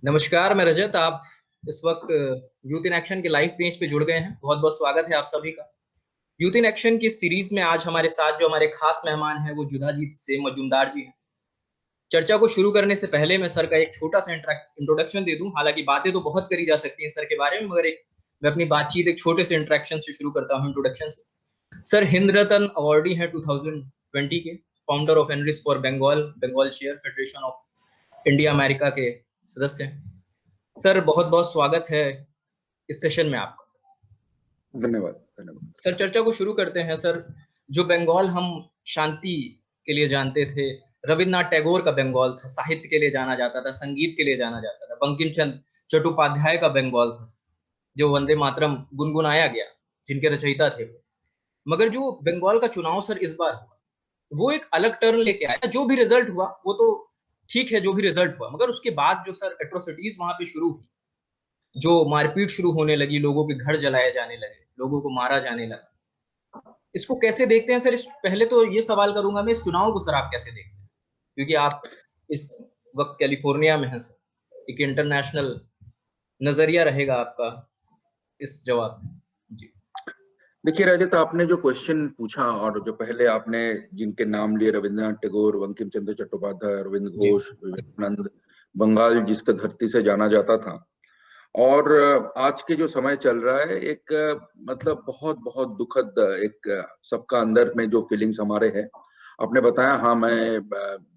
नमस्कार, मैं रजत। आप इस वक्त यूथ इन एक्शन के लाइव पेज पे जुड़ गए हैं। बहुत बहुत स्वागत है आप सभी का। यूथ इन एक्शन की सीरीज में आज हमारे साथ जो हमारे खास मेहमान हैं वो जुधाजीत से मजूमदार जी हैं। चर्चा को शुरू करने से पहले मैं सर का एक छोटा सा इंट्रोडक्शन दे दूं। हालांकि बातें तो बहुत करी जा सकती हैं सर के बारे में, मगर मैं अपनी बातचीत एक छोटे से इंट्रैक्शन से शुरू करता हूं, इंट्रोडक्शन से। सर हिंद रत्न अवार्डी हैं 2020 के, founder of NRIs for Bengal, Bengal chair federation of India America के सदस्य हैं। सर बहुत बहुत स्वागत है इस सेशन में आपका। सर धन्यवाद धन्यवाद। सर चर्चा को शुरू करते हैं। सर जो बंगाल हम शांति के लिए जानते थे, रविन्द्रनाथ टैगोर का बंगाल था, साहित्य के लिए जाना जाता था, संगीत के लिए जाना जाता था। बंकिम चंद्र चट्टोपाध्याय का बंगाल था जो वंदे मातरम गुनगुनाया गया, जिनके रचयिता थे। मगर जो बंगाल का चुनाव सर इस बार हुआ, वो एक अलग टर्न लेके आया। जो भी रिजल्ट हुआ वो तो ठीक है, जो भी रिजल्ट हुआ, मगर उसके बाद जो सर एट्रोसिटीज वहां पे शुरू हुई, जो मारपीट शुरू होने लगी, लोगों के घर जलाए जाने लगे, लोगों को मारा जाने लगा, इसको कैसे देखते हैं सर? इस पहले तो ये सवाल करूंगा मैं, इस चुनाव को सर आप कैसे देखते हैं, क्योंकि आप इस वक्त कैलिफोर्निया में हैं सर। एक इंटरनेशनल नजरिया रहेगा आपका इस जवाब में। जी देखिए रजत, आपने जो क्वेश्चन पूछा और जो पहले आपने जिनके नाम लिए, रविंद्रनाथ टैगोर, बंकिम चंद्र चट्टोपाध्याय, अरविंद जी घोष, विवेकानंद, बंगाल जिसका धरती से जाना जाता था, और आज के जो समय चल रहा है, एक मतलब बहुत बहुत दुखद एक सबका अंदर में जो फीलिंग्स हमारे हैं। आपने बताया, हाँ मैं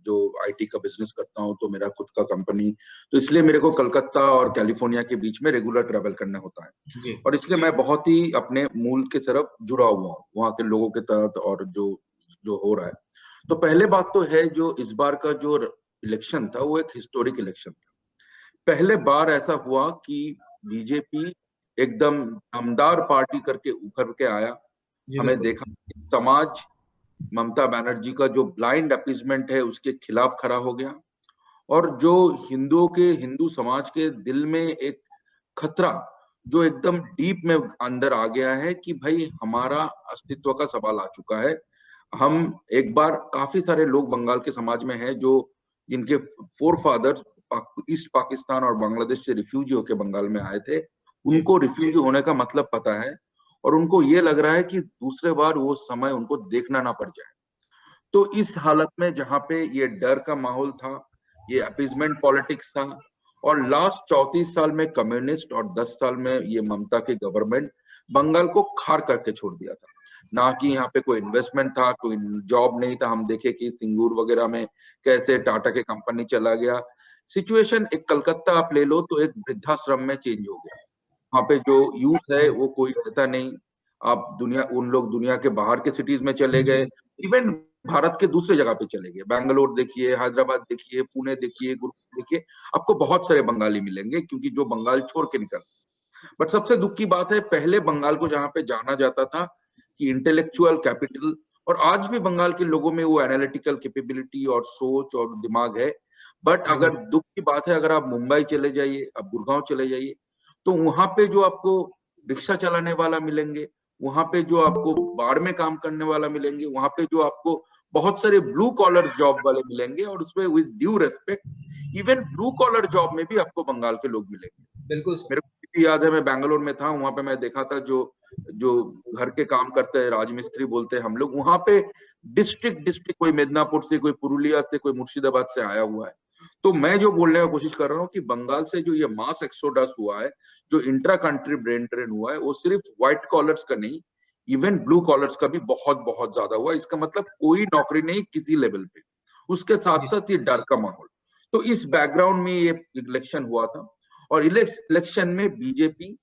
जो आईटी का बिजनेस करता हूँ, तो मेरा खुद का कंपनी, तो इसलिए मेरे को कलकत्ता और कैलिफोर्निया के बीच में रेगुलर ट्रेवल करना होता है, जी और इसलिए मैं बहुत ही अपने मूल के तरफ जुड़ा हुआ हूँ, वहाँ के लोगों के तहत, और जो जो हो रहा है। तो पहले बात तो है, जो इस बार का जो इलेक्शन था वो एक हिस्टोरिक इलेक्शन था। पहले बार ऐसा हुआ कि बीजेपी एकदम दमदार पार्टी करके उभर के आया। जी हमें बिल्कुल। देखा कि समाज ममता बनर्जी का जो ब्लाइंड अपीजमेंट है उसके खिलाफ खड़ा हो गया, और जो हिंदुओं के, हिंदू समाज के दिल में एक खतरा जो एकदम डीप में अंदर आ गया है कि भाई हमारा अस्तित्व का सवाल आ चुका है। हम एक बार, काफी सारे लोग बंगाल के समाज में हैं जो, जिनके फोर फादर्स ईस्ट पाकिस्तान और बांग्लादेश से रिफ्यूजी होकर बंगाल में आए थे, जी उनको रिफ्यूजी होने का मतलब पता है, और उनको ये लग रहा है कि दूसरे बार वो समय उनको देखना ना पड़ जाए। तो इस हालत में, जहां पे ये डर का माहौल था, ये अपीजमेंट पॉलिटिक्स था, और लास्ट 34 साल में कम्युनिस्ट और 10 साल में ये ममता की गवर्नमेंट बंगाल को खार करके छोड़ दिया था। ना कि यहाँ पे कोई इन्वेस्टमेंट था, कोई जॉब नहीं था। हम देखे कि सिंगूर वगैरह में कैसे टाटा के कंपनी चला गया। सिचुएशन, एक कलकत्ता आप ले लो तो एक वृद्धाश्रम में चेंज हो गया। वहां पे जो यूथ है वो कोई रहता नहीं। आप दुनिया, उन लोग दुनिया के बाहर के सिटीज में चले गए, इवन भारत के दूसरे जगह पे चले गए। बैंगलोर देखिए, हैदराबाद देखिए, पुणे देखिए, गुरुग्राम देखिए, आपको बहुत सारे बंगाली मिलेंगे, क्योंकि जो बंगाल छोड़ के निकल। बट सबसे दुख की बात है, पहले बंगाल को जहां पे जाना जाता था कि इंटेलेक्चुअल कैपिटल, और आज भी बंगाल के लोगों में वो एनालिटिकल कैपेबिलिटी और सोच और दिमाग है। बट जी अगर दुख की बात है, अगर आप मुंबई चले जाइए, आप गुड़गांव चले जाइए, तो वहां पे जो आपको रिक्शा चलाने वाला मिलेंगे, वहां पे जो आपको बाड़ में काम करने वाला मिलेंगे, वहां पे जो आपको बहुत सारे ब्लू कॉलर जॉब वाले मिलेंगे, और उसमें with due respect even blue collar job में भी आपको बंगाल के लोग मिलेंगे। बिल्कुल सर। मेरे को भी याद है, मैं बैंगलोर में था, वहां पे मैं देखा था जो जो घर के काम करते हैं, राजमिस्त्री बोलते हैं हम लोग, वहां पे डिस्ट्रिक्ट डिस्ट्रिक्ट, कोई मिदनापुर से, कोई पुरुलिया से, कोई मुर्शिदाबाद से आया हुआ है। तो मैं जो बोलने का कोशिश कर रहा हूँ कि बंगाल से जो ये मास एक्सोडस हुआ है, जो इंट्रा कंट्री ब्रेन ड्रेन हुआ है, वो सिर्फ व्हाइट कॉलर्स का नहीं, इवन ब्लू कॉलर्स का भी बहुत बहुत ज्यादा हुआ। इसका मतलब कोई नौकरी नहीं किसी लेवल पे, उसके साथ जी साथ ये डर का माहौल। तो इस बैकग्राउंड में ये इलेक्शन हुआ था, और इलेक्शन में बीजेपी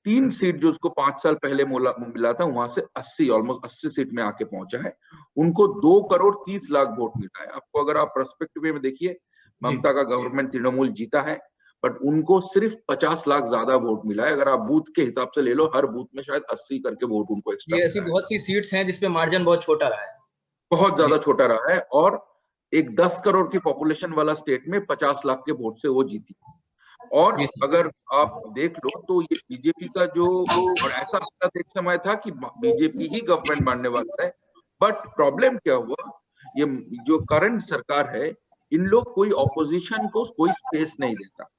3 सीट जो उसको 5 साल पहले मिला था, वहां से 80, ऑलमोस्ट 80 सीट में आके पहुंचा है। उनको 2 करोड़ 30 लाख वोट मिला है। आपको अगर आप पर्सपेक्टिव में देखिए, जी ममता का गवर्नमेंट तृणमूल जीता है, बट उनको सिर्फ 50 लाख ज्यादा वोट मिला है। अगर आप बूथ के हिसाब से ले लो, हर बूथ में शायद 80 करके वोट उनको एक्स्ट्रा ये ऐसी मिला है। बहुत सी सीट्स हैं जिसपे मार्जिन बहुत छोटा रहा है। बहुत जी ज्यादा छोटा रहा है, और एक 10 करोड़ की पॉपुलेशन वाला स्टेट में 50 लाख के वोट से वो जीती। और जी सर। अगर आप देख लो तो ये बीजेपी का जो, और ऐसा लगता था एक समय था कि बीजेपी ही गवर्नमेंट बनने वाला है। बट प्रॉब्लम क्या हुआ, ये जो करंट सरकार है, इन लोग कोई ऑपोजिशन को कोई स्पेस नहीं देता।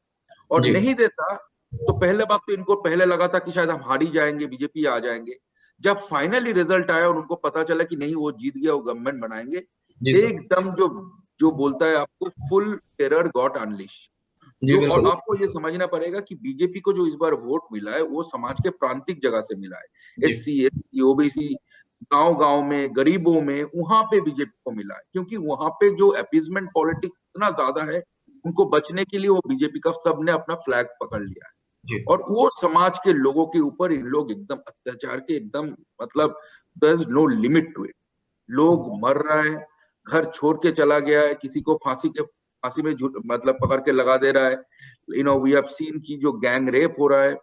और जी नहीं देता तो पहले बात तो इनको पहले लगा था कि शायद हम हार ही जाएंगे, बीजेपी आ जाएंगे। जब फाइनली रिजल्ट आया और उनको पता चला कि नहीं वो जीत गया, वो गवर्नमेंट बनाएंगे, जी सर। एकदम जो जो बोलता है आपको फुल टेरर गॉट अनलिश। जी जो और बिल्कुल। आपको ये समझना पड़ेगा कि बीजेपी को जो इस बार वोट मिला है वो समाज के प्रांतिक जगह से मिला है, जी एससी एसटी ओबीसी, गांव गांव में गरीबों में, वहां पे बीजेपी को मिला है, क्योंकि वहां पे जो अपीजमेंट पॉलिटिक्स इतना ज्यादा है, उनको बचने के लिए वो बीजेपी का सबने अपना फ्लैग पकड़ लिया है। जी और वो समाज के लोगों के ऊपर इन लोग एकदम अत्याचार के एकदम मतलब there is no limit to it. लोग मर रहा है, घर छोड़ के चला गया है, किसी को फांसी में मतलब पकड़ के लगा दे रहा है। वी हैव सीन की जो गैंग रेप हो रहा है।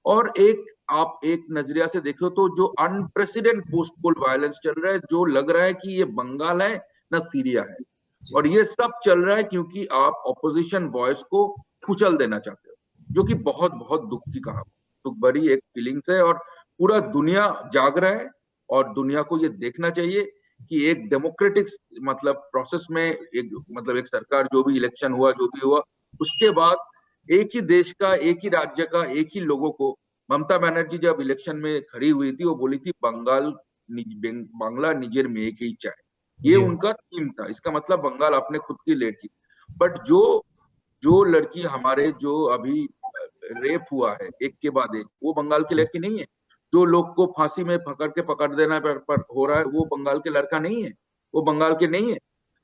और एक आप एक नजरिया से देखो तो जो अनप्रेसिडेंट पोस्ट पोल वायलेंस चल रहा है, जो लग रहा है कि ये बंगाल है ना सीरिया है। जी और ये सब चल रहा है क्योंकि आप ऑपोजिशन वॉइस को कुचल देना चाहते हो, जो कि बहुत बहुत दुख की कहा दुख भरी एक फीलिंग्स है। और पूरा दुनिया जाग रहा है और दुनिया को ये देखना चाहिए कि एक डेमोक्रेटिक मतलब प्रोसेस में एक मतलब एक सरकार जो भी इलेक्शन हुआ जो भी हुआ, उसके बाद एक ही देश का, एक ही राज्य का, एक ही लोगों को, ममता बनर्जी जब इलेक्शन में खड़ी हुई थी वो बोली थी बांग्ला निजेर में एक ही चाय। ये जी उनका थीम था, इसका मतलब बंगाल अपने खुद की लड़की। बट जो जो लड़की हमारे जो अभी रेप हुआ है एक के बाद एक, वो बंगाल की लड़की नहीं है। जो लोग को फांसी में पकड़ देना पर हो रहा है, वो बंगाल के लड़का नहीं है, वो बंगाल के नहीं है।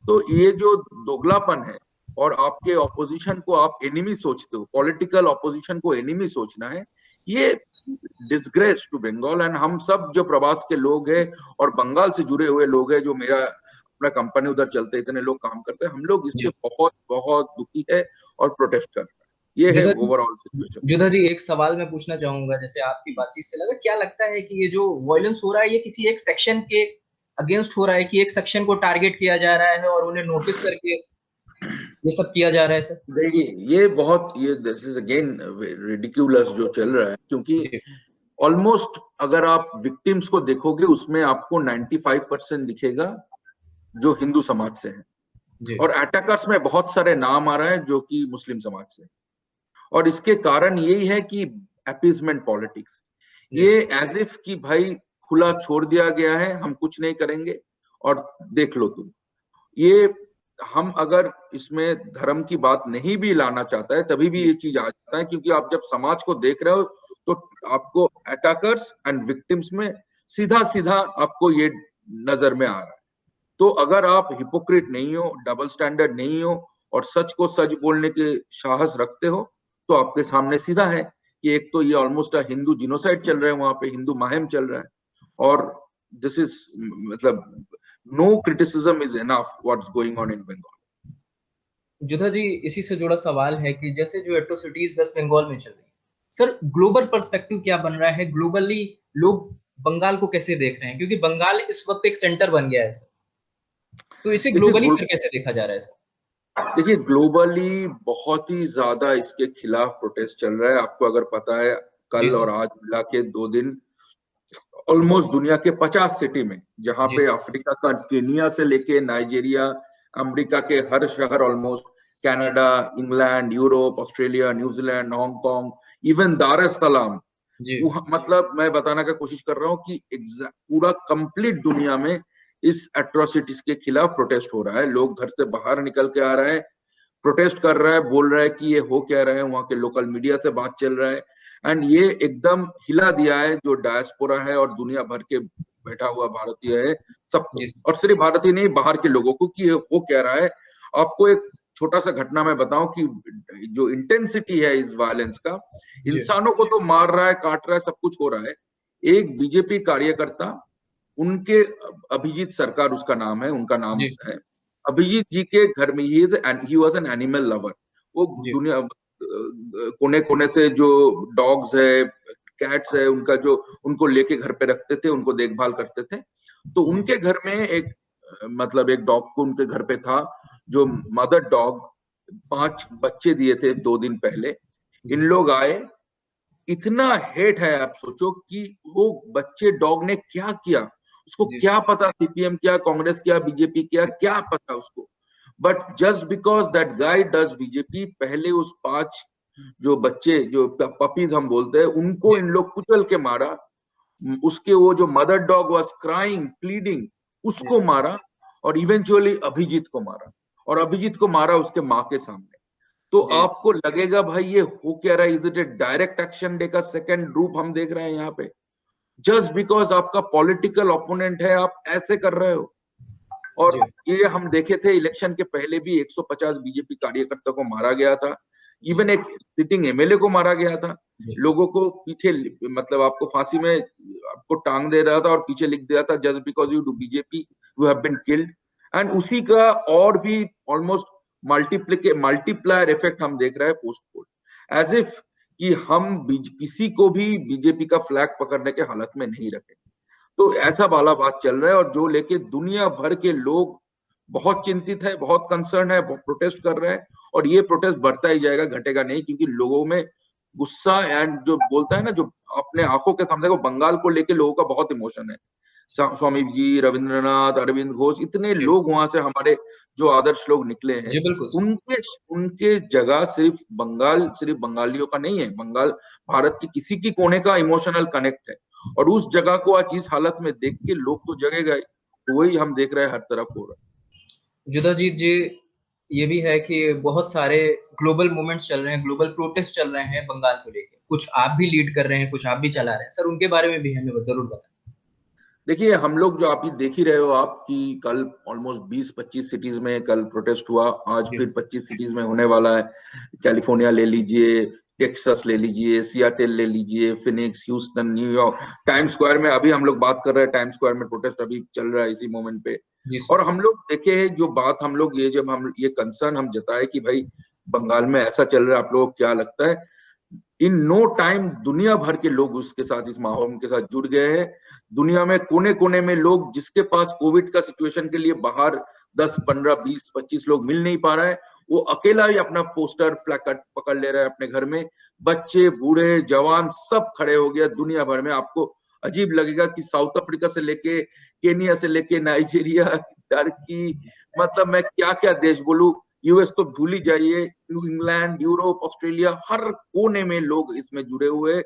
तो ये जो दोगलापन है, और आपके ऑपोजिशन को आप एनिमी सोचते हो, पॉलिटिकल ऑपोजिशन को एनिमी सोचना है, ये डिसग्रेस टू बंगाल। एंड हम सब जो प्रवास के लोग हैं और बंगाल से जुड़े हुए लोग हैं, जो मेरा अपना कंपनी उधर चलते, इतने लोग काम करते हैं, हम लोग इससे जी। बहुत बहुत दुखी है और प्रोटेस्ट कर रहे हैं। ये है जुदा ओवरऑल सिचुएशन। जुदा जी, एक सवाल मैं पूछना चाहूंगा, जैसे आपकी बातचीत से लगा, क्या लगता है कि ये जो वायलेंस हो रहा है ये किसी एक सेक्शन के अगेंस्ट हो रहा है, कि एक सेक्शन को टारगेट किया जा रहा है और उन्हें नोटिस करके ये सब किया जा रहा है सर? देखिए ये बहुत ये दिस इज अगेन रिडिक्यूलस जो चल रहा है, क्योंकि जी ऑलमोस्ट अगर आप विक्टिम्स को देखोगे उसमें आपको 95% दिखेगा जो हिंदू समाज से है। जी और अटैकर्स में बहुत सारे नाम आ रहे हैं जो कि मुस्लिम समाज से। और इसके कारण यही है कि अपीजमेंट पॉलिटिक्स, जी ये एज इफ कि भाई खुला छोड़ दिया गया है, हम कुछ नहीं करेंगे और देख लो तुम। ये हम अगर इसमें धर्म की बात नहीं भी लाना चाहता है तभी भी जी ये चीज आ जाता है, क्योंकि आप जब समाज को देख रहे हो तो आपको अटैकर्स एंड विक्टिम्स में सीधा सीधा आपको ये नजर में आ रहा है। तो अगर आप हिपोक्रेट नहीं हो, डबल स्टैंडर्ड नहीं हो और सच को सच बोलने के साहस रखते हो, तो आपके सामने सीधा है कि एक तो ये ऑलमोस्ट हिंदू जिनोसाइड चल रहा है, वहां पे हिंदू माहिम चल रहा है। और दिस इज मतलब no criticism is enough what's going on in Bengal. जुदा जी, इसी से जुड़ा सवाल है कि जैसे जो एट्रोसिटीज वेस्ट बंगाल में चल रही है सर, ग्लोबल पर्सपेक्टिव क्या बन रहा है? ग्लोबली लोग बंगाल को कैसे देख रहे हैं, क्योंकि बंगाल इस वक्त एक सेंटर बन गया है सर, तो इसे देखिए ग्लोबली सर कैसे देखा जा रहा है सर? देखिए ग्लोबली बहुत ही ज्यादा इसके खिलाफ प्रोटेस्ट चल रहा है। आपको अगर पता है, जी कल सर। और आज मिला के 2 दिन ऑलमोस्ट दुनिया के 50 सिटी में, जहां जी पे सर। अफ्रीका का केनिया से लेके नाइजीरिया, अमेरिका के हर शहर almost, Canada, England, Europe, Australia, New Zealand, Hong Kong, even दार एस सलाम, जी मतलब मैं बताने का कोशिश कर रहा हूँ कि पूरा कंप्लीट दुनिया में इस एट्रोसिटीज के खिलाफ प्रोटेस्ट हो रहा है। लोग घर से बाहर निकल के आ रहे हैं, प्रोटेस्ट कर रहा है, बोल रहा है कि ये हो क्या रहा है, वहां के लोकल मीडिया से बात चल रहा है। एंड ये एकदम हिला दिया है जो डायस्पोरा है और दुनिया भर के बैठा हुआ भारतीय है सबको, जी और सिर्फ भारतीय नहीं बाहर के लोगों को, कि ये हो क्या रहा है। आपको एक छोटा सा घटना मैं बताऊं कि जो इंटेंसिटी है इस वायलेंस का, जी इंसानों को तो मार रहा है, काट रहा है, सब कुछ हो रहा है। एक बीजेपी कार्यकर्ता, उनके अभिजीत सरकार उसका नाम है, उनका नाम जी है, अभिजीत जी के घर में he was an animal lover. वो जी दुनिया कोने कोने से जो डॉग्स है, कैट्स है, उनका जो उनको लेके घर पे रखते थे, उनको देखभाल करते थे। तो जी उनके घर में एक मतलब एक डॉग को उनके घर पे था, जो मदर डॉग 5 बच्चे दिए थे 2 दिन पहले। इन जी लोग आए, इतना हेट है, आप सोचो कि वो बच्चे डॉग ने क्या किया, उसको जी क्या पता सीपीएम क्या, कांग्रेस क्या, बीजेपी क्या, क्या पता उसको। But just because that guy does BJP, पहले उस 5 जो बच्चे जो पपीज हम बोलते हैं, उनको जी इन लोग कुचल के मारा। उसके वो जो mother dog was crying pleading, जी उसको मारा। और इवेंचुअली अभिजीत को मारा, और अभिजीत को मारा उसके माँ के सामने। तो जी आपको लगेगा भाई ये हो क्या रहा है, is it A direct action day का सेकंड रूप हम देख रहे हैं यहाँ पे? जस्ट बिकॉज आपका पॉलिटिकल ओपोनेंट है, आप ऐसे कर रहे हो। और जी ये हम देखे थे इलेक्शन के पहले भी 150 बीजेपी कार्यकर्ता को मारा गया था। जी इवन एक सिटिंग एमएलए को मारा गया था। जी लोगों को पीछे, मतलब आपको फांसी में आपको टांग दे रहा था और पीछे लिख दिया था just because you do BJP you have been killed. And उसी का और भी ऑलमोस्ट मल्टीप्लायर इफेक्ट हम देख रहे हैं पोस्ट पोल। एज इफ कि हम किसी को भी बीजेपी का फ्लैग पकड़ने के हालत में नहीं रखे। तो ऐसा वाला बात चल रहा है, और जो लेके दुनिया भर के लोग बहुत चिंतित है, बहुत कंसर्न है, प्रोटेस्ट कर रहे हैं। और ये प्रोटेस्ट बढ़ता ही जाएगा, घटेगा नहीं, क्योंकि लोगों में गुस्सा एंड जो बोलता है ना, जो अपने आंखों के सामने को बंगाल को लेके लोगों का बहुत इमोशन है। स्वामी जी, रविंद्रनाथ, अरविंद घोष, इतने जी लोग वहां से हमारे जो आदर्श लोग निकले हैं, जी बिल्कुल सर। उनके उनके जगह सिर्फ बंगाल, सिर्फ बंगालियों का नहीं है, बंगाल भारत के किसी की कोने का इमोशनल कनेक्ट है। और उस जगह को आज इस हालत में देख के लोग तो जगे गए। तो वही हम देख रहे हैं हर तरफ हो रहा जुदाजीत जी, ये भी है कि बहुत सारे ग्लोबल मूवमेंट्स चल रहे हैं, ग्लोबल प्रोटेस्ट चल रहे हैं बंगाल को लेके। कुछ आप भी लीड कर रहे हैं, कुछ आप भी चला रहे हैं सर, उनके बारे में भी हमें जरूर बताएं। है। देखिए, हम लोग जो आप ही देख ही रहे हो आप कि कल ऑलमोस्ट 20-25 सिटीज में कल प्रोटेस्ट हुआ, आज जी फिर 25 सिटीज में होने वाला है। कैलिफोर्निया ले लीजिए, टेक्सास ले लीजिए, सियाटल ले लीजिए, Phoenix, Houston, New York, time square में अभी हम लोग बात कर रहे हैं, टाइम स्क्वायर में प्रोटेस्ट अभी चल रहा है इसी मोमेंट पे। जी और सर। हम लोग देखे हैं जो बात हम लोग ये जब हम ये कंसर्न हम जताए कि भाई बंगाल में ऐसा चल रहा है, आप लोगों को क्या लगता है? इन नो टाइम दुनिया भर के लोग उसके साथ, इस माहौल के साथ जुड़ गए हैं। दुनिया में कोने कोने में लोग, जिसके पास कोविड का सिचुएशन के लिए बाहर 10, 15, 20, 25 लोग मिल नहीं पा रहा है, वो अकेला ही अपना पोस्टर फ्लैग पकड़ ले रहा है अपने घर में। बच्चे, बूढ़े, जवान सब खड़े हो गया दुनिया भर में। आपको अजीब लगेगा कि साउथ अफ्रीका से लेके, केनिया से लेके, नाइजीरिया, टर्की, मतलब मैं क्या क्या देश बोलूं, यूएस तो भूल ही जाइए, इंग्लैंड, यूरोप, ऑस्ट्रेलिया, हर कोने में लोग इसमें जुड़े हुए।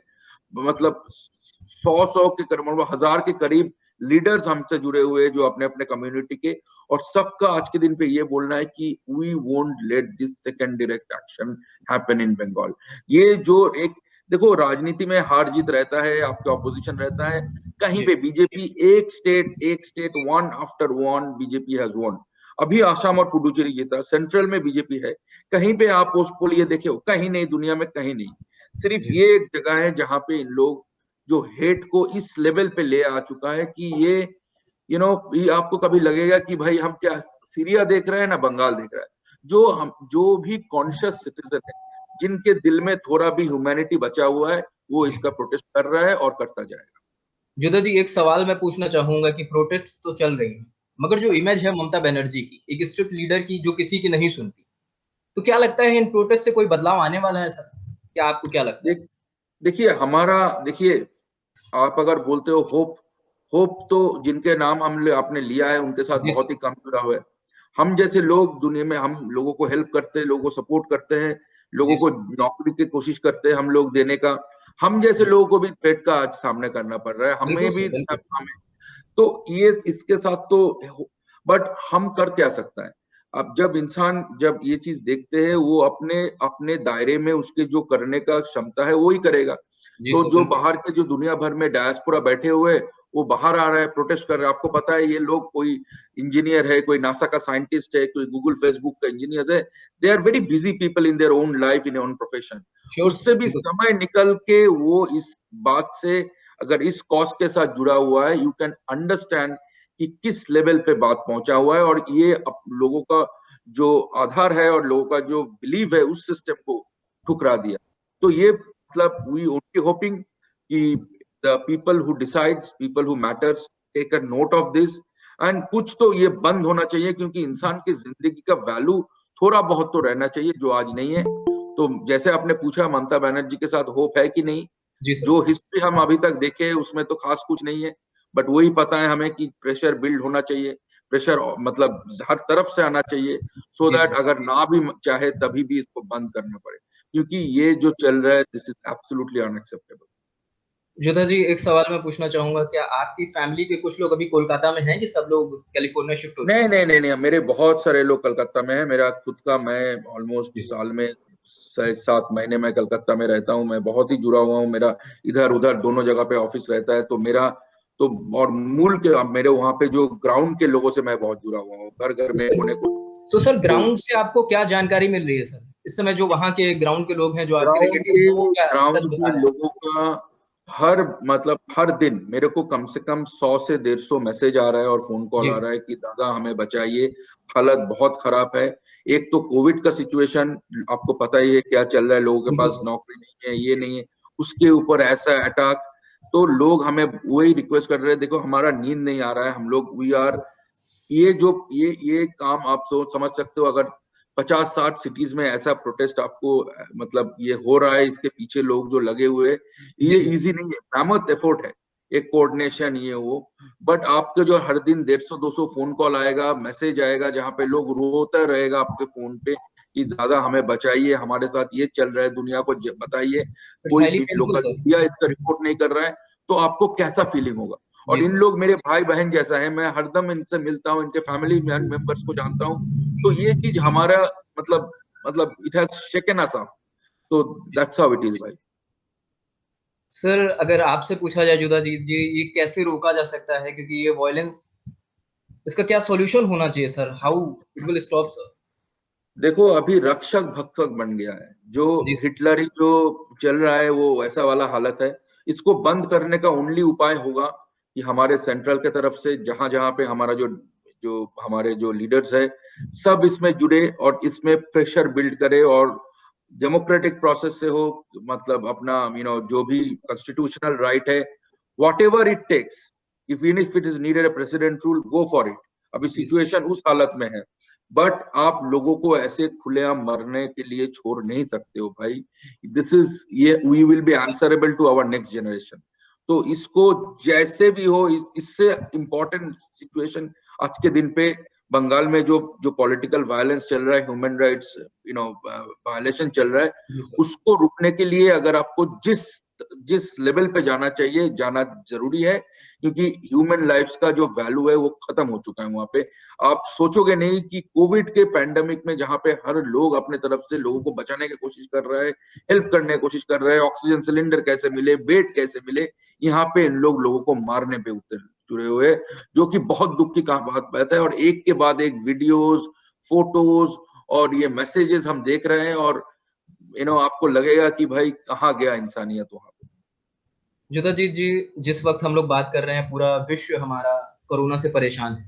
मतलब 100 के करीब, 1000 के करीब लीडर्स हमसे जुड़े हुए जो अपने अपने कम्युनिटी के। और सबका आज के दिन पे ये बोलना है कि we won't let this second direct action happen in Bengal. ये जो एक, देखो राजनीति में हार जीत रहता है, आपका ऑपोजिशन रहता है। कहीं जी पे बीजेपी एक state one after one BJP has won. अभी आसाम और पुडुचेरी जीता, सेंट्रल में बीजेपी है। कहीं पे आप पोस्ट पोल ये देखे हो? कहीं नहीं, दुनिया में कहीं नहीं। सिर्फ जी ये एक जगह है जहां पे इन लोग जो हेट को इस लेवल पे ले आ चुका है कि ये ये आपको कभी लगेगा कि भाई हम क्या सीरिया देख रहे हैं ना बंगाल देख रहा है। जो भी कॉन्शियस सिटीजन है, जिनके दिल में थोड़ा भी ह्यूमैनिटी बचा हुआ है, वो जी। इसका प्रोटेस्ट कर रहा है और करता जाएगा। जुदा जी, एक सवाल मैं पूछना चाहूंगा कि प्रोटेस्ट तो चल रही है, मगर जो इमेज है ममता बनर्जी की, एक स्ट्रिक्ट लीडर की जो किसी की नहीं सुनती, तो क्या लगता है इन प्रोटेस्ट से कोई बदलाव आने वाला है सर? क्या आपको क्या लगता है? देख देखिए हमारा, देखिए, आप अगर बोलते हो होप, होप तो जिनके नाम आपने लिया है उनके साथ जी बहुत सर। ही कम जुड़ा हुआ है। हम जैसे लोग दुनिया में, हम लोगों को हेल्प करते हैं, लोगों को सपोर्ट करते हैं, जी लोगों को सर। नौकरी की कोशिश करते हैं हम लोग देने का। हम जैसे जी लोगों को भी थ्रेट का आज सामना करना पड़ रहा है, बिल्कुल हमें भी सर, बिल्कुल। हमें। तो ये इसके साथ तो, बट हम कर क्या सकता है? अब जब इंसान जब ये चीज देखते हैं, वो अपने अपने दायरे में उसके जो करने का क्षमता है वो ही करेगा। जी तो सर, जो बिल्कुल। बाहर के, जो दुनिया भर में डायस्पोरा बैठे हुए हैं, वो बाहर आ रहा है, प्रोटेस्ट कर रहा है। आपको पता है ये लोग, कोई इंजीनियर है, कोई नासा का साइंटिस्ट है, कोई गूगल फेसबुक का इंजीनियर है, they are very busy people in their own life, in own profession. Sure sir, उससे भी बिल्कुल। समय निकल के वो इस बात से, अगर इस कॉज के साथ जुड़ा हुआ है, यू कैन अंडरस्टैंड कि किस लेवल पे बात पहुंचा हुआ है। और ये लोगों का जो आधार है और लोगों का जो बिलीव है उस सिस्टम को ठुकरा दिया। तो ये मतलब वी ओनली होपिंग कि the people who decides, people who matters, take a note of this. And कुछ तो ये बंद होना चाहिए, क्योंकि इंसान की जिंदगी का वैल्यू थोड़ा बहुत तो रहना चाहिए जो आज नहीं है। तो जैसे आपने पूछा ममता बनर्जी के साथ होप है कि नहीं, जी सर। जो हिस्ट्री हम अभी तक देखे उसमें तो खास कुछ नहीं है। बट वही पता है हमें कि प्रेशर बिल्ड होना चाहिए, प्रेशर मतलब हर तरफ से आना चाहिए, सो जी दैट सर। अगर ना भी चाहे तभी भी इसको बंद करना पड़े। क्योंकि ये जो चल रहा है this is absolutely unacceptable. Jodha ji, एक सवाल मैं पूछना चाहूंगा, क्या आपकी फैमिली के कुछ लोग अभी कोलकाता में हैं कि सब लोग कैलिफोर्निया शिफ्ट हो चुके नहीं नहीं नहीं नहीं, मेरे बहुत सारे लोग कलकत्ता में हैं। मेरा खुद का, मैं ऑलमोस्ट हैं? साल में 6-7 महीने मैं कलकत्ता में रहता हूँ। मैं बहुत ही जुड़ा हुआ हूँ। मेरा इधर उधर दोनों जगह पे ऑफिस रहता है, तो मेरा तो और मूल के मेरे वहाँ पे जो ग्राउंड के लोगों से मैं बहुत जुड़ा हुआ हूँ, घर घर में कोने को। तो सर, तो ग्राउंड से आपको क्या जानकारी मिल रही है सर इस समय? जो वहां के ग्राउंड के लोग हैं, जो आपके ग्राउंड रिलेटिव के हैं, वो क्या सच ग्राउंड बता के रहे हैं? लोगों का हर मतलब हर दिन मेरे को कम से कम 100 से 150 मैसेज आ रहा है और फोन कॉल जी। आ रहा है कि दादा हमें बचाइए, हालत बहुत खराब है। एक तो कोविड का सिचुएशन आपको पता ही है क्या चल रहा है, लोगों के बिल्कुल पास सर। नौकरी नहीं है, ये नहीं है, उसके ऊपर ऐसा अटैक। तो लोग हमें वही रिक्वेस्ट कर रहे हैं, देखो हमारा नींद नहीं आ रहा है, हम लोग वी आर, ये जो ये काम आप सोच समझ सकते हो, अगर 50-60 सिटीज में ऐसा प्रोटेस्ट आपको मतलब ये हो रहा है, इसके पीछे लोग जो लगे हुए हैं, जी ये सर। इजी नहीं है, मेहनत एफर्ट है, एक कोऑर्डिनेशन ये वो। बट आपके जो हर दिन 150-200 फोन कॉल आएगा, मैसेज आएगा, जहाँ पे लोग रोता रहेगा आपके फोन पे कि दादा हमें बचाइए, हमारे साथ ये चल रहा है, दुनिया को बताइए, इट्स कोई highly painful local sir. Media इसका रिपोर्ट नहीं कर रहा है, तो आपको कैसा फीलिंग होगा। जी और इन सर। लोग मेरे भाई बहन जैसा है, मैं हरदम इनसे मिलता हूँ, इनके फैमिली मेंबर्स को जानता हूँ। तो ये चीज हमारा मतलब it has shaken us up. तो दैट्स हाउ इट इज भाई। सर, अगर आपसे पूछा जाए जुदा जी, ये कैसे रोका जा सकता है? क्योंकि ये वॉयलेंस, इसका क्या सॉल्यूशन होना चाहिए sir? How it will stop sir? देखो अभी रक्षक भक्षक बन गया है, जो जी सर। हिटलरी जो चल रहा है वो वैसा वाला हालत है। इसको बंद करने का ओनली उपाय होगा कि हमारे सेंट्रल के तरफ से जहां जहां पे हमारा जो जो हमारे जो लीडर्स है, सब इसमें जुड़े और इसमें प्रेशर बिल्ड करे, और डेमोक्रेटिक प्रोसेस से हो, मतलब अपना जो भी कॉन्स्टिट्यूशनल राइट है, whatever it takes, if it is needed a president rule, go for it. अभी जी सर। सिचुएशन उस हालत में है। बट आप लोगों को ऐसे खुलेआम मरने के लिए छोड़ नहीं सकते हो भाई। दिस इज ये we will be answerable to our next generation. तो इसको जैसे भी हो, इससे इंपॉर्टेंट सिचुएशन आज के दिन पे बंगाल में जो पॉलिटिकल वायलेंस चल रहा है, ह्यूमन राइट्स वायलेशन चल रहा है, जी सर। उसको रुकने के लिए अगर आपको जिस जिस लेवल पे जाना चाहिए, जाना जरूरी है। क्योंकि ह्यूमन लाइफ्स का जो वैल्यू है वो खत्म हो चुका है वहां पे। आप सोचोगे नहीं कि कोविड के पैंडेमिक में जहां पे हर लोग अपने तरफ से लोगों को बचाने की कोशिश कर रहा है, हेल्प करने की कोशिश कर रहा है, ऑक्सीजन सिलेंडर कैसे मिले, बेड कैसे मिले, यहाँ पे इन लोग लोगों को मारने पे उतर जुड़े हुए, जो कि बहुत दुख की बात है। और एक के बाद एक वीडियोस, फोटोज और ये मैसेजेस हम देख रहे हैं, और आपको लगेगा कि भाई कहाँ गया इंसानियत वहां पे। जुदा जी, जिस वक्त हम लोग बात कर रहे हैं, पूरा विश्व हमारा कोरोना से परेशान है।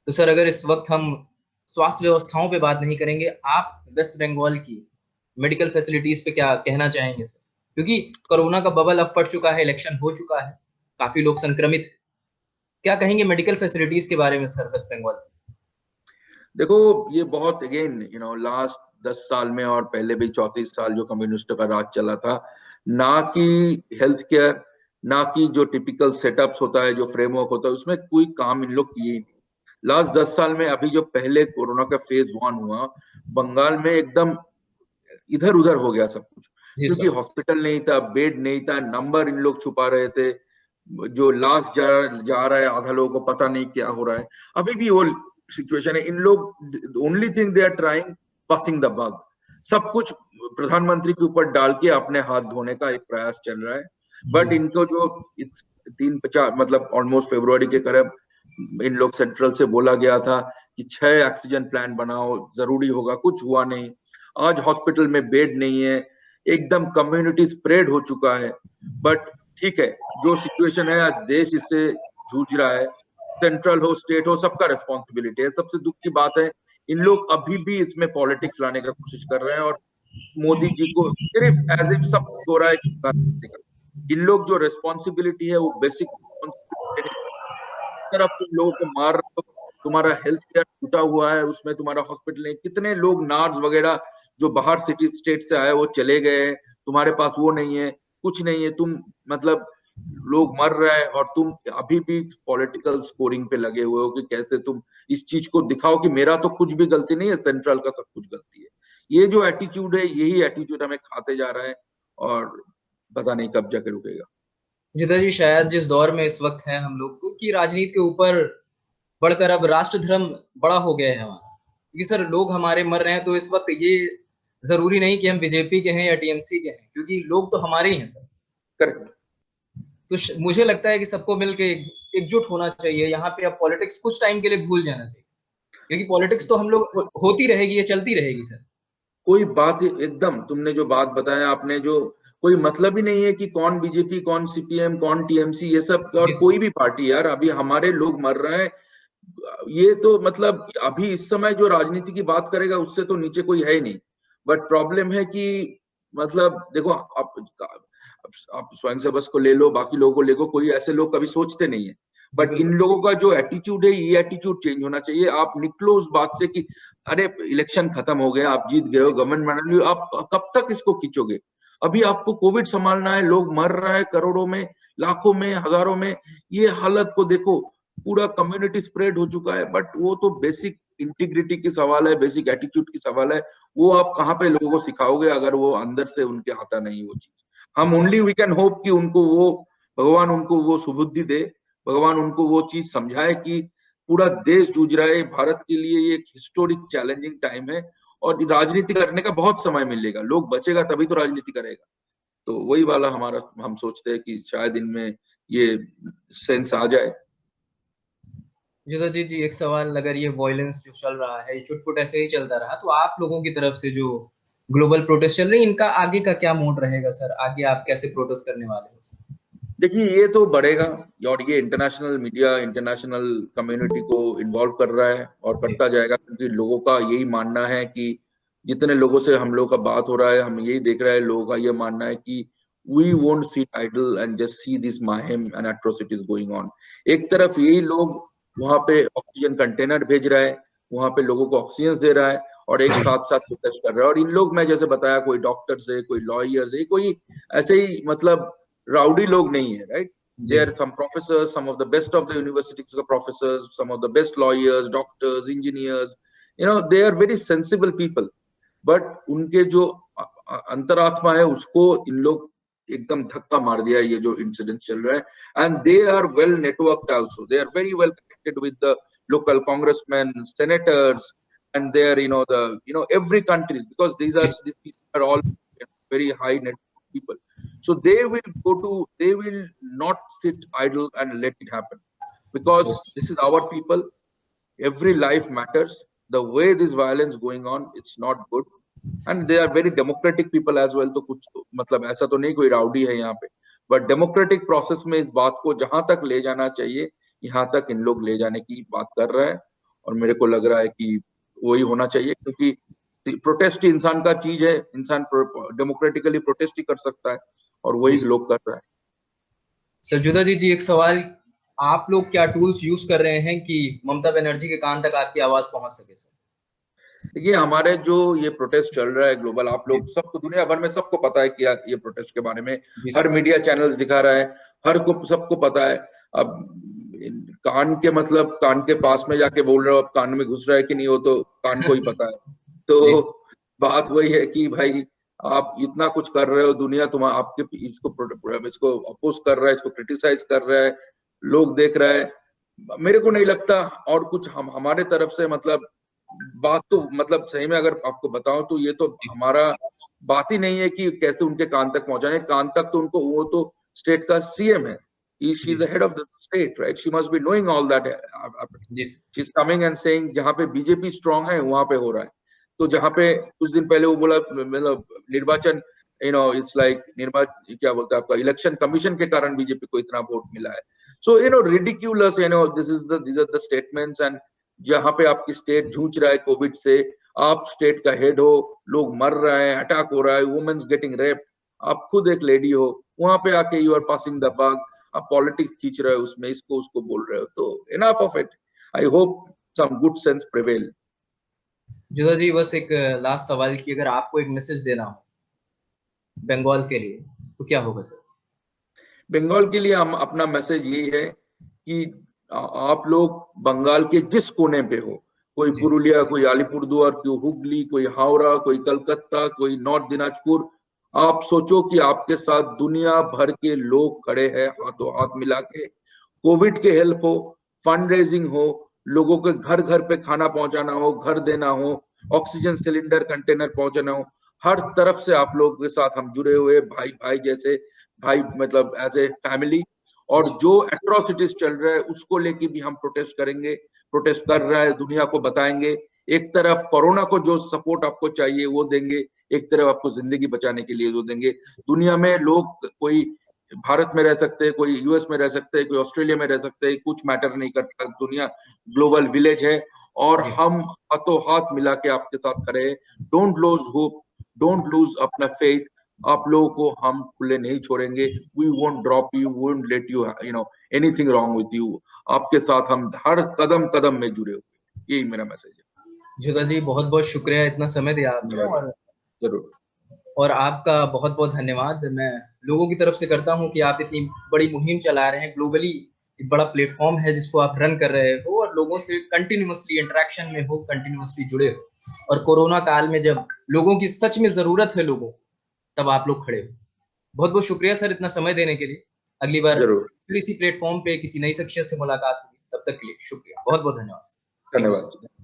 तो सर, अगर इस वक्त हम स्वास्थ्य व्यवस्थाओं पे बात नहीं करेंगे, आप वेस्ट बंगाल की मेडिकल फैसिलिटीज पे क्या कहना चाहेंगे सर? क्योंकि कोरोना का बबल अब फट चुका है, इलेक्शन हो चुका है, काफी लोग संक्रमित हैं। क्या कहेंगे मेडिकल फैसिलिटीज के बारे में सर, वेस्ट बंगाल? देखो ये बहुत अगेन लास्ट 10 साल में और पहले भी 34 साल जो कम्युनिस्ट का राज चला था, ना कि हेल्थ केयर, ना कि जो टिपिकल सेटअप्स होता है, जो फ्रेमवर्क होता है, उसमें कोई काम इन लोग किए ही नहीं। लास्ट 10 साल में अभी जो पहले कोरोना का फेज 1 हुआ, बंगाल में एकदम इधर उधर हो गया सब कुछ। जी क्योंकि सर। हॉस्पिटल नहीं था, बेड नहीं था, नंबर इन लोग छुपा रहे थे, जो लास्ट जा रहा है आधा लोगों को पता नहीं क्या हो रहा है। अभी भी वो सिचुएशन है। इन लोग only thing they are trying passing the bug, सब कुछ प्रधानमंत्री के ऊपर डाल के अपने हाथ धोने का एक प्रयास चल रहा है। जी। बट इनको जो 3-4 मतलब ऑलमोस्ट फरवरी के करीब इन लोग सेंट्रल से बोला गया था कि 6 ऑक्सीजन प्लांट बनाओ, जरूरी होगा, कुछ हुआ नहीं। आज हॉस्पिटल में बेड नहीं है, एकदम कम्युनिटी स्प्रेड हो चुका है। बट ठीक है, जो सिचुएशन है आज देश इससे जूझ रहा है, सेंट्रल हो स्टेट हो सबका रिस्पॉन्सिबिलिटी है। सबसे दुख की बात है, इन लोग अभी भी इसमें पॉलिटिक्स लाने का कोशिश कर रहे हैं, और मोदी जी को सिर्फ एज इफ सब कुछ हो रहा है। इन लोग जो रिस्पॉन्सिबिलिटी है वो बेसिक रिस्पॉन्सिबिलिटी, तरफ तुम लोगों को मार रहे हो, तुम्हारा हेल्थ केयर टूटा हुआ है, उसमें तुम्हारा हॉस्पिटल नहीं, कितने लोग नर्स वगैरह जो बाहर सिटी स्टेट से आए वो चले गए हैं, तुम्हारे पास वो नहीं है, कुछ नहीं है, तुम मतलब लोग मर रहे हैं, और तुम अभी भी पॉलिटिकल स्कोरिंग पे लगे हुए हो कि कैसे तुम इस चीज को दिखाओ कि मेरा तो कुछ भी गलती नहीं है, सेंट्रल का सब कुछ गलती है। ये जो एटीट्यूड है, यही एटीट्यूड हमें खाते जा रहा है और पता नहीं कब जाके रुकेगा। जितना जी शायद जिस दौर में इस वक्त है हम लोग को कि राजनीति के ऊपर बढ़कर अब राष्ट्र धर्म बड़ा हो गया है हमारा, क्योंकि सर लोग हमारे मर रहे हैं तो इस वक्त ये जरूरी नहीं कि हम बीजेपी के हैं या टीएमसी के हैं, क्योंकि लोग तो हमारे ही हैं सर। करेक्ट। तो मुझे लगता है कि सबको मिलके एकजुट होना चाहिए यहाँ पे। अब पॉलिटिक्स कुछ टाइम के लिए भूल जाना चाहिए, क्योंकि पॉलिटिक्स तो हम लोग होती रहेगी, ये चलती रहेगी सर। कोई बात एकदम, तुमने जो बात बताया आपने, जो कोई मतलब ही नहीं है कि कौन बीजेपी, कौन सीपीएम, कौन टीएमसी, ये सब, और जी सर। कोई भी पार्टी यार, अभी हमारे लोग मर रहे हैं। ये तो मतलब अभी इस समय जो राजनीति की बात करेगा उससे तो नीचे कोई है ही नहीं। बट प्रॉब्लम है कि मतलब देखो, आप स्वयं सेवक को ले लो, बाकी लोगों को ले लो, कोई ऐसे लोग कभी सोचते नहीं है। जी बट इन बिल्कुल। लोगों का जो एटीट्यूड है, ये एटीट्यूड चेंज होना चाहिए। आप निकलो उस बात से कि अरे इलेक्शन खत्म हो गया, आप जीत गए हो, गवर्नमेंट बना ली, आप कब तक इसको खींचोगे? अभी आपको कोविड संभालना है, लोग मर रहा है करोड़ों में, लाखों में, हजारों में। ये हालत को देखो, पूरा कम्युनिटी स्प्रेड हो चुका है। बट वो तो बेसिक इंटीग्रिटी की सवाल है, बेसिक एटीट्यूड की सवाल है। वो आप कहाँ पे लोगों को सिखाओगे अगर वो अंदर से उनके आता नहीं वो चीज? हम ओनली वी कैन होप कि उनको वो, भगवान उनको वो सुबुद्धि दे, भगवान उनको वो चीज समझाए कि पूरा देश जूझ रहा है भारत के लिए, ये एक हिस्टोरिक चैलेंजिंग टाइम है। और राजनीति करने का बहुत समय मिलेगा, लोग बचेगा तभी तो राजनीति करेगा। तो वही वाला हमारा, हम सोचते हैं कि शायद इनमें ये सेंस आ जाए। जुदा जी एक सवाल, अगर ये वॉयलेंस जो चल रहा है, ये चुटपुट ऐसे ही चलता रहा, तो आप लोगों की तरफ से जो ग्लोबल प्रोटेस्ट चल रही है, इनका आगे का क्या मोड रहेगा सर? आगे आप कैसे प्रोटेस्ट करने वाले हो सर? देखिए, ये तो बढ़ेगा, और ये इंटरनेशनल मीडिया, इंटरनेशनल कम्युनिटी को इन्वॉल्व कर रहा है और जी। करता जाएगा, क्योंकि लोगों का यही मानना है कि जितने लोगों से हम लोग का बात हो रहा है, हम यही देख रहे हैं, लोगों का ये मानना है कि we won't sit idle and just see this mayhem and atrocities going on. एक तरफ यही लोग वहां पे ऑक्सीजन कंटेनर भेज रहा है, वहां पे लोगों को ऑक्सीजन दे रहा है, और एक साथ साथ प्रोटेस्ट कर रहा है। और इन लोग, मैं जैसे बताया, कोई डॉक्टर्स है, कोई लॉयर्स है, कोई ऐसे ही मतलब राउडी लोग नहीं है, राइट? जी। There are some professors, some of the best of the universities professors, some of the best lawyers, doctors, engineers. They are very sensible people. But उनके जो अंतरात्मा है, उसको इन लोग एकदम धक्का मार दिया है, ये जो इंसिडेंट चल रहा है। And they are well networked also, they are very well connected with the local congressmen, senators, and they are, every country, because these people are all very high net people. So they will not sit idle and let it happen, because this is our people. Every life matters. The way this violence going on, it's not good. And they are very democratic people as well. तो कुछ तो, मतलब ऐसा तो नहीं कोई rowdy है यहाँ पे, बट डेमोक्रेटिक प्रोसेस में इस बात को जहां तक ले जाना चाहिए, यहाँ तक इन लोग ले जाने की बात कर रहे हैं। और मेरे को लग रहा है कि वही होना चाहिए, क्योंकि प्रोटेस्ट इंसान का चीज है, इंसान डेमोक्रेटिकली प्रोटेस्ट ही कर सकता है, और वही जी लोग कर रहे हैं। सर। जुदा जी एक सवाल, आप लोग क्या टूल्स यूज कर रहे हैं कि ममता बनर्जी के कान तक आपकी आवाज पहुंच सके सर? देखिए, हमारे जो ये प्रोटेस्ट चल रहा है ग्लोबल, आप जी। लोग सबको, दुनिया भर में सबको पता है कि ये प्रोटेस्ट के बारे में जी हर सर। मीडिया चैनल्स दिखा रहा है, हर को सबको पता है। अब कान के, मतलब कान के पास में जाके बोल रहे हो, अब कान में घुस रहा है कि नहीं, वो तो कान को ही पता है। जी तो सर। बात वही है कि भाई, आप इतना कुछ कर रहे हो, दुनिया तुम आपके इसको अपोज कर रहा है, इसको क्रिटिसाइज कर रहा है, लोग देख रहा है। मेरे को नहीं लगता और कुछ हम हमारे तरफ से, मतलब बात तो, मतलब सही में अगर आपको बताऊं तो ये तो हमारा बात ही नहीं है कि कैसे उनके कान तक पहुंचाने। कान तक तो उनको, वो तो स्टेट का सीएम है, शी इज जी the head of the state, right? She must be knowing all that. जी sir. She is coming and saying जहां पे बीजेपी स्ट्रांग है वहां पे हो रहा है। तो जहां पे कुछ दिन पहले वो बोला, मतलब निर्वाचन, इट्स लाइक निर्वाचन, क्या बोलते हैं आपका, इलेक्शन कमीशन के कारण बीजेपी को इतना वोट मिला है। So ridiculous, this are the statements. And जहां पे आपकी स्टेट जूझ रहा है कोविड से, आप स्टेट का हेड हो, लोग मर रहे हैं, अटैक हो रहा है, वुमेन्स गेटिंग रेप, आप खुद एक लेडी हो, वहां पे आके you are passing the bug, आप पॉलिटिक्स खींच रहे हो उसमें, इसको उसको बोल रहे हो। तो enough of it. I hope some good sense prevail. जुदा जी बस एक लास्ट सवाल की, अगर आपको एक मैसेज देना हो बंगाल के लिए, तो क्या होगा सर? बंगाल के लिए हम अपना मैसेज यही है कि आप लोग बंगाल के जिस कोने पे हो, कोई जी, पुरुलिया, कोई अलीपुरदुआर, कोई हुगली, कोई हावड़ा, कोई कलकत्ता, कोई नॉर्थ दिनाजपुर। आप सोचो कि आपके साथ दुनिया भर के लोग खड़े हैं हाथों हाथ मिला के। कोविड के हेल्प हो, फंड रेजिंग हो, लोगों के घर घर पे खाना पहुंचाना हो, घर देना हो, ऑक्सीजन सिलेंडर कंटेनर पहुंचाना हो, हर तरफ से आप लोगों के साथ हम जुड़े हुए, भाई भाई जैसे, भाई मतलब एज ए फैमिली। और जी, जो एट्रोसिटीज चल रहा है उसको लेके भी हम प्रोटेस्ट करेंगे, प्रोटेस्ट कर रहा है, दुनिया को बताएंगे। एक तरफ कोरोना को जो सपोर्ट आपको चाहिए वो देंगे, एक तरफ आपको जिंदगी बचाने के लिए जो देंगे। दुनिया में लोग कोई भारत में रह सकते हैं, कोई यूएस में रह सकते हैं, कोई ऑस्ट्रेलिया में रह सकते हैं, कुछ मैटर नहीं करता, दुनिया ग्लोबल विलेज है। और जी, हम हाथों हाथ मिला के आपके साथ खड़े हैं। Don't lose hope, don't lose अपना फेथ। आप लोगों को हम खुले नहीं छोड़ेंगे। We won't drop you, won't let you you know anything wrong with you. आपके साथ हम हर कदम कदम में जुड़े हुए, यही मेरा मैसेज है। जुदा जी, बहुत-बहुत शुक्रिया इतना समय दिया आपने धन्यवाद। जरूर। और आपका बहुत-बहुत धन्यवाद मैं लोगों की तरफ से करता हूँ कि आप इतनी बड़ी मुहिम चला रहे हैं ग्लोबली। एक बड़ा प्लेटफ़ॉर्म है जिसको आप रन कर रहे हो और लोगों से कंटीन्यूअसली इंटरैक्शन में हो, कंटीन्यूअसली जुड़े हो और कोरोना काल में जब लोगों की सच में ज़रूरत है लोगों को, तब आप लोग खड़े हो। बहुत-बहुत शुक्रिया सर इतना समय देने के लिए। अगली बार जरूर। फिर इसी प्लेटफ़ॉर्म पे किसी नई शख्सियत से मुलाकात होगी। तब तक के लिए शुक्रिया। बहुत-बहुत धन्यवाद सर। थैंक यू धन्यवाद। सर।